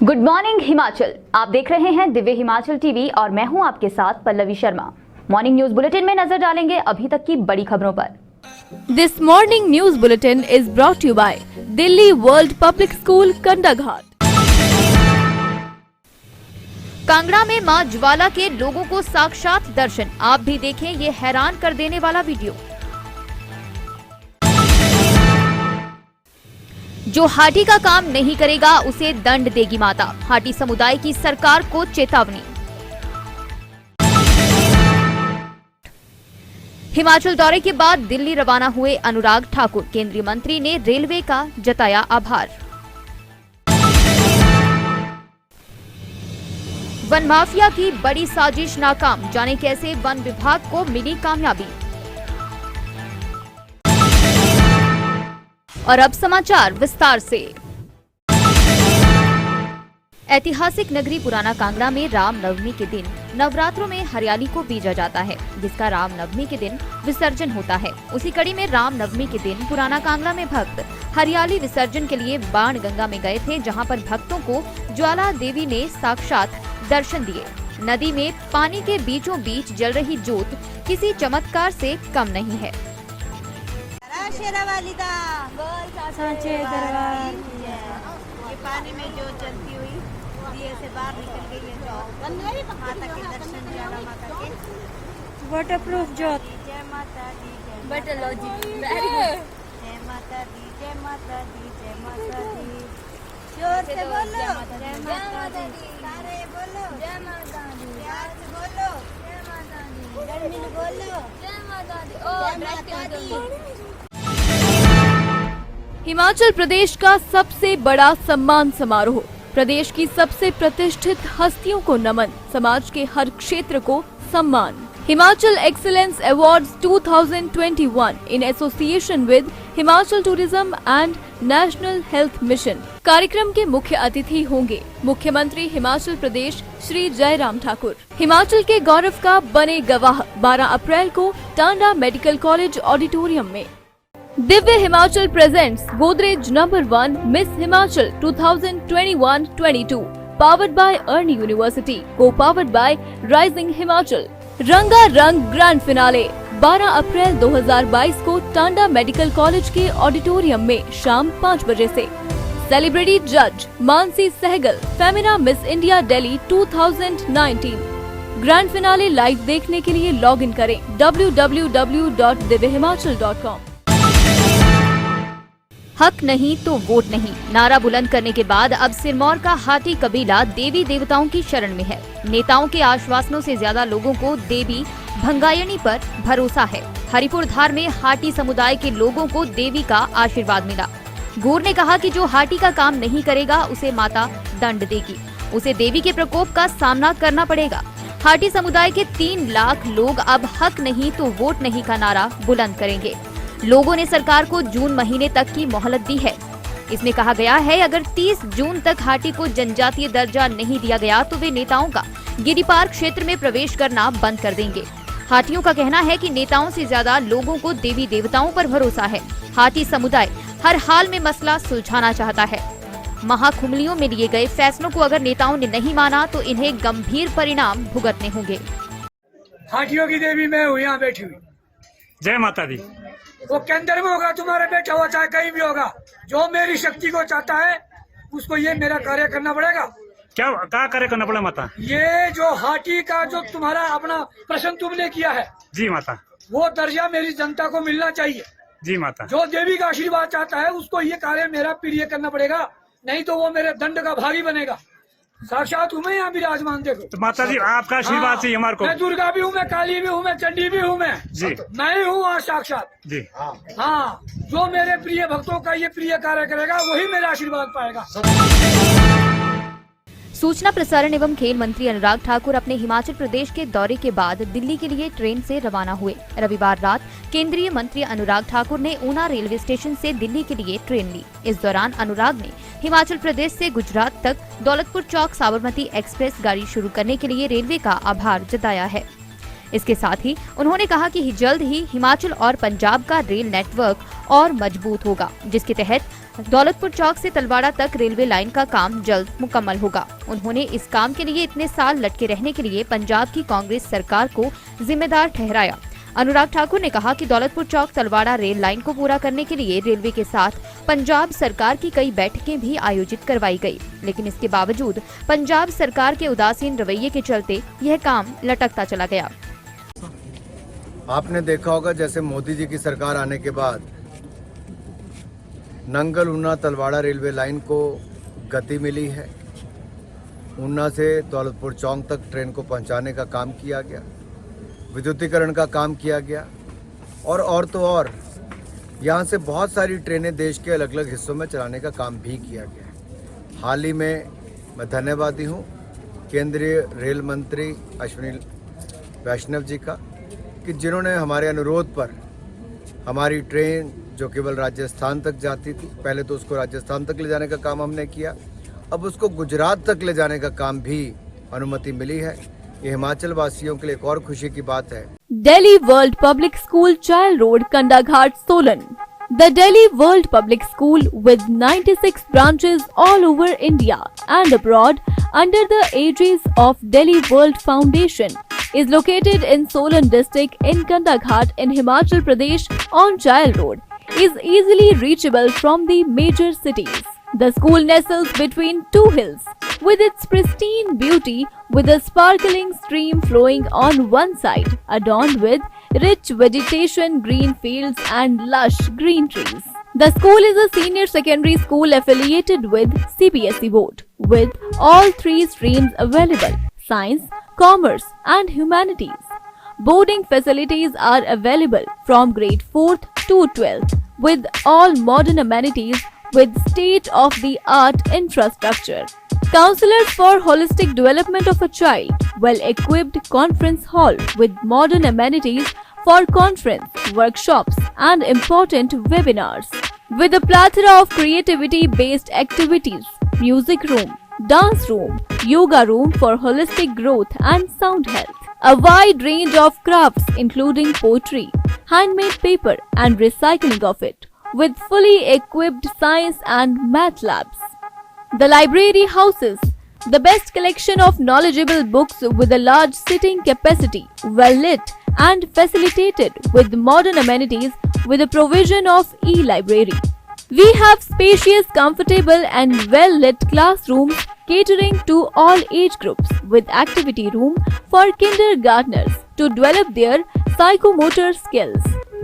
Good morning Himachal. आप देख रहे हैं दिव्य हिमाचल टीवी और मैं हूं आपके साथ Pallavi Sharma. Morning news bulletin में नजर डालेंगे अभी तक की बड़ी खबरों पर। This morning news bulletin is brought you by Delhi world public school Kandaghat. Kangra में मां ज्वाला के लोगों को साक्षात दर्शन। आप भी देखें ये हैरान कर देने वाला वीडियो। जो हाटी का काम नहीं करेगा उसे दंड देगी माता। हाटी समुदाय की सरकार को चेतावनी। हिमाचल दौरे के बाद दिल्ली रवाना हुए अनुराग ठाकुर। केंद्रीय मंत्री ने रेलवे का जताया आभार। वन माफिया की बड़ी साजिश नाकाम। जाने कैसे वन विभाग को मिली कामयाबी। और अब समाचार विस्तार से। ऐतिहासिक नगरी पुराना कांगड़ा में रामनवमी के दिन नवरात्रों में हरियाली को बीजा जाता है, जिसका रामनवमी के दिन विसर्जन होता है। उसी कड़ी में रामनवमी के दिन पुराना कांगड़ा में भक्त हरियाली विसर्जन के लिए बाण गंगा में गए थे, जहां पर भक्तों को ज्वाला देवी ने साक्षात दर्शन दिए। नदी में पानी के बीचों बीच जल रही ज्योत किसी चमत्कार से कम नहीं है। सांचे दरबार ये पानी में जो चलती हुई दिए से बाहर निकल गई है, तो माता के दर्शन ज्वाला माता के वाटरप्रूफ ज्योत। जय माता दी, जय माता दी, जय माता दी, जय माता दी, जय माता दी। जोर से बोलो जय माता दी, सारे बोलो जय माता दी, प्यार से बोलो जय माता दी, गर्मी में बोलो जय माता दी, जय माता दी। हिमाचल प्रदेश का सबसे बड़ा सम्मान समारोह, प्रदेश की सबसे प्रतिष्ठित हस्तियों को नमन, समाज के हर क्षेत्र को सम्मान। Himachal excellence awards 2021 in association with Himachal tourism and national health mission. कार्यक्रम के मुख्य अतिथि होंगे मुख्यमंत्री हिमाचल प्रदेश श्री जयराम ठाकुर। हिमाचल के गौरव का बने गवाह 12 अप्रैल को टांडा मेडिकल कॉलेज ऑडिटोरियम में। Divya Himachal presents Godrej number 1 Miss Himachal 2021-22 powered by Arni university, co powered by rising Himachal. रंगा रंग ग्रैंड फिनाले 12 अप्रैल 2022 को टांडा मेडिकल कॉलेज के ऑडिटोरियम में शाम 5 बजे से। सेलिब्रिटी जज Mansi Sehgal, Femina Miss India Delhi 2019। Grand finale live देखने के लिए लॉग इन करें www.divyhimachal.com। हक नहीं तो वोट नहीं नारा बुलंद करने के बाद अब सिरमौर का हाटी कबीला देवी देवताओं की शरण में है। नेताओं के आश्वासनों से ज्यादा लोगों को देवी भंगायणी पर भरोसा है। हरिपुर धार में हाटी समुदाय के लोगों को देवी का आशीर्वाद मिला। गौर ने कहा कि जो हाटी का काम नहीं करेगा उसे माता दंड देगी, उसे देवी के प्रकोप का सामना करना पड़ेगा। हाटी समुदाय के 3 लाख लोग अब हक नहीं तो वोट नहीं का नारा बुलंद करेंगे। लोगों ने सरकार को जून महीने तक की मोहलत दी है। इसमें कहा गया है अगर 30 जून तक हाटी को जनजातीय दर्जा नहीं दिया गया तो वे नेताओं का गिरिपार क्षेत्र में प्रवेश करना बंद कर देंगे। हाटियों का कहना है कि नेताओं से ज्यादा लोगों को देवी देवताओं पर भरोसा है। हाटी समुदाय हर हाल में मसला सुलझाना चाहता है। महाकुंभलियों में लिए गए फैसलों को अगर नेताओं ने नहीं माना तो इन्हें गंभीर परिणाम भुगतने होंगे। हाटियों की देवी मैं हूँ यहाँ बैठी हुई। जय माता दी। वो केंद्र में होगा, तुम्हारे बैठा हुआ चाहे कहीं भी होगा, जो मेरी शक्ति को चाहता है उसको ये मेरा कार्य करना पड़ेगा। क्या कार्य करना पड़ा माता? ये जो हाटी का जो तुम्हारा अपना प्रश्न तुमने किया है जी माता, वो दर्जा मेरी जनता को मिलना चाहिए। जी माता। जो देवी का आशीर्वाद चाहता है उसको ये कार्य मेरा प्रिय करना पड़ेगा, नहीं तो वो मेरे दंड का भागी बनेगा। साक्षात हूँ मैं यहाँ विराजमान, देखो। तो माता जी आपका आशीर्वाद चाहिए हमारे को। मैं दुर्गा भी हूँ, मैं काली भी हूँ, मैं चंडी भी हूँ, मैं जी, मैं ही हूँ वहाँ साक्षात जी। हाँ, जो मेरे प्रिय भक्तों का ये प्रिय कार्य करेगा वही मेरा आशीर्वाद पाएगा। सूचना प्रसारण एवं खेल मंत्री अनुराग ठाकुर अपने हिमाचल प्रदेश के दौरे के बाद दिल्ली के लिए ट्रेन से रवाना हुए। रविवार रात केंद्रीय मंत्री अनुराग ठाकुर ने ऊना रेलवे स्टेशन से दिल्ली के लिए ट्रेन ली। इस दौरान अनुराग ने हिमाचल प्रदेश से गुजरात तक दौलतपुर चौक साबरमती एक्सप्रेस गाड़ी शुरू करने के लिए रेलवे का आभार जताया है। इसके साथ ही उन्होंने कहा कि जल्द ही हिमाचल और पंजाब का रेल नेटवर्क और मजबूत होगा, जिसके तहत दौलतपुर चौक से तलवाड़ा तक रेलवे लाइन का काम जल्द मुकम्मल होगा। उन्होंने इस काम के लिए इतने साल लटके रहने के लिए पंजाब की कांग्रेस सरकार को जिम्मेदार ठहराया। अनुराग ठाकुर ने कहा कि दौलतपुर चौक तलवाड़ा रेल लाइन को पूरा करने के लिए रेलवे के साथ पंजाब सरकार की कई बैठकें भी आयोजित करवाई गई, लेकिन इसके बावजूद पंजाब सरकार के उदासीन रवैये के चलते यह काम लटकता चला गया। आपने देखा होगा जैसे मोदी जी की सरकार आने के बाद नंगल ऊना तलवाड़ा रेलवे लाइन को गति मिली है। ऊना से दौलतपुर चौक तक ट्रेन को पहुंचाने का काम किया गया, विद्युतीकरण का काम किया गया और तो और यहाँ से बहुत सारी ट्रेनें देश के अलग अलग हिस्सों में चलाने का काम भी किया गया। हाल ही में मैं धन्यवादी हूँ केंद्रीय रेल मंत्री अश्विनी वैष्णव जी का कि जिन्होंने हमारे अनुरोध पर हमारी ट्रेन जो केवल राजस्थान तक जाती थी, पहले तो उसको राजस्थान तक ले जाने का काम हमने किया, अब उसको गुजरात तक ले जाने का काम भी अनुमति मिली है। ये हिमाचल वासियों के लिए एक और खुशी की बात है। Delhi World Public School, Child Road, Kandaghat, Solan. The Delhi World Public School, with 96 branches all over India and abroad under the aegis of Delhi World Foundation, is located in Solan district in Kandaghat in Himachal Pradesh on Child Road, is easily reachable from the major cities. The school nestles between two hills, with its pristine beauty, with a sparkling stream flowing on one side, adorned with rich vegetation, green fields and lush green trees. The school is a senior secondary school affiliated with CBSE board, with all three streams available: science, commerce and humanities. Boarding facilities are available from grade 4th to 12th, with all modern amenities with state-of-the-art infrastructure. Counselors for holistic development of a child, well-equipped conference hall with modern amenities for conference, workshops and important webinars. With a plethora of creativity-based activities, music room, dance room, yoga room for holistic growth and sound health. A wide range of crafts including poetry, handmade paper and recycling of it, with fully equipped science and math labs. The library houses the best collection of knowledgeable books with a large sitting capacity, well lit and facilitated with modern amenities with the provision of e-library. We have spacious, comfortable and well lit classrooms catering to all age groups, with activity room for kindergartners to develop their psychomotor skills.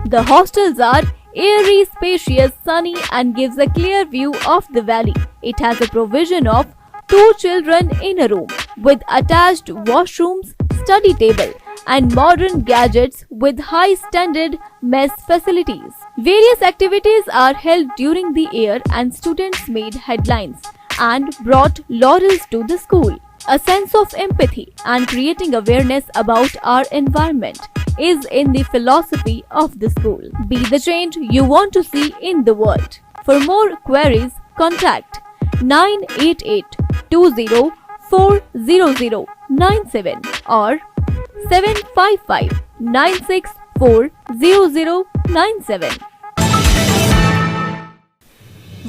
The hostels are airy, spacious, sunny and gives a clear view of the valley. It has a provision of 2 children in a room with attached washrooms, study table and modern gadgets with high standard mess facilities. Various activities are held during the year and students made headlines and brought laurels to the school. A sense of empathy and creating awareness about our environment is in the philosophy of the school. Be the change you want to see in the world. For more queries, contact 988-20-40097 or 755-964-0097.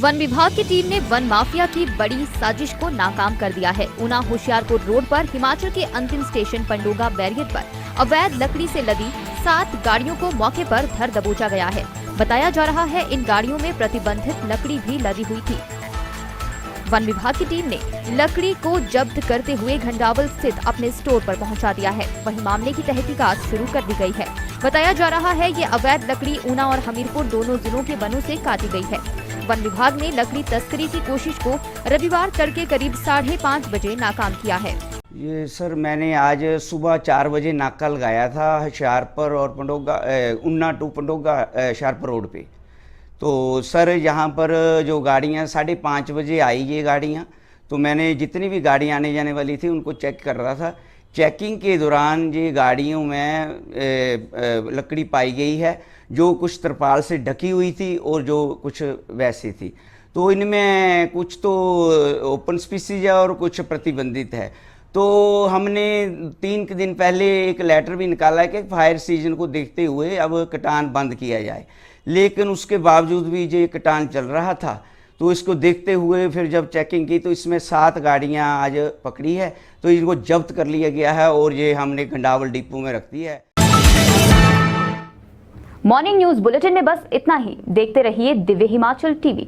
One विभाग की team ने one mafia की बड़ी साजिश को नाकाम कर दिया है। ऊना होशियारपुर रोड पर हिमाचल के अंतिम स्टेशन पंडोगा बैरियर पर अवैध लकड़ी से लदी 7 गाड़ियों को मौके पर धर दबोचा गया है। बताया जा रहा है इन गाड़ियों में प्रतिबंधित लकड़ी भी लदी हुई थी। वन विभाग की टीम ने लकड़ी को जब्त करते हुए घंटावल स्थित अपने स्टोर पर पहुंचा दिया है। वहीं मामले की तहकीकात शुरू कर दी गई है। बताया जा रहा है ये अवैध लकड़ी ऊना और हमीरपुर दोनों जिलों के वनों से काटी गई है। वन विभाग ने लकड़ी तस्करी की कोशिश को रविवार तड़के करीब 5:30 बजे नाकाम किया है। ये सर मैंने आज सुबह 4 बजे नाका लगाया था होशियारपुर और पंडोगा ऊना टू पंडोगा होशियारपुर रोड पे। तो सर यहाँ पर जो गाड़ियाँ 5:30 बजे आई ये गाड़ियाँ, तो मैंने जितनी भी गाड़ियाँ आने जाने वाली थी उनको चेक कर रहा था। चेकिंग के दौरान ये गाड़ियों में लकड़ी पाई गई है जो कुछ तरपाल से ढकी हुई थी और जो कुछ वैसी थी। तो इनमें कुछ तो ओपन स्पीसीज है और कुछ प्रतिबंधित है। तो हमने 3 दिन पहले एक लेटर भी निकाला है कि फायर सीजन को देखते हुए अब कटान बंद किया जाए, लेकिन उसके बावजूद भी ये कटान चल रहा था। तो तो इसको देखते हुए फिर जब चेकिंग की तो इसमें 7 गाड़ियां आज पकड़ी है, तो इनको जब्त कर लिया गया है और ये हमने गंडावल डिपो में रख दी है। मॉर्निंग न्यूज बुलेटिन में बस इतना ही। देखते रहिए दिव्य हिमाचल टीवी।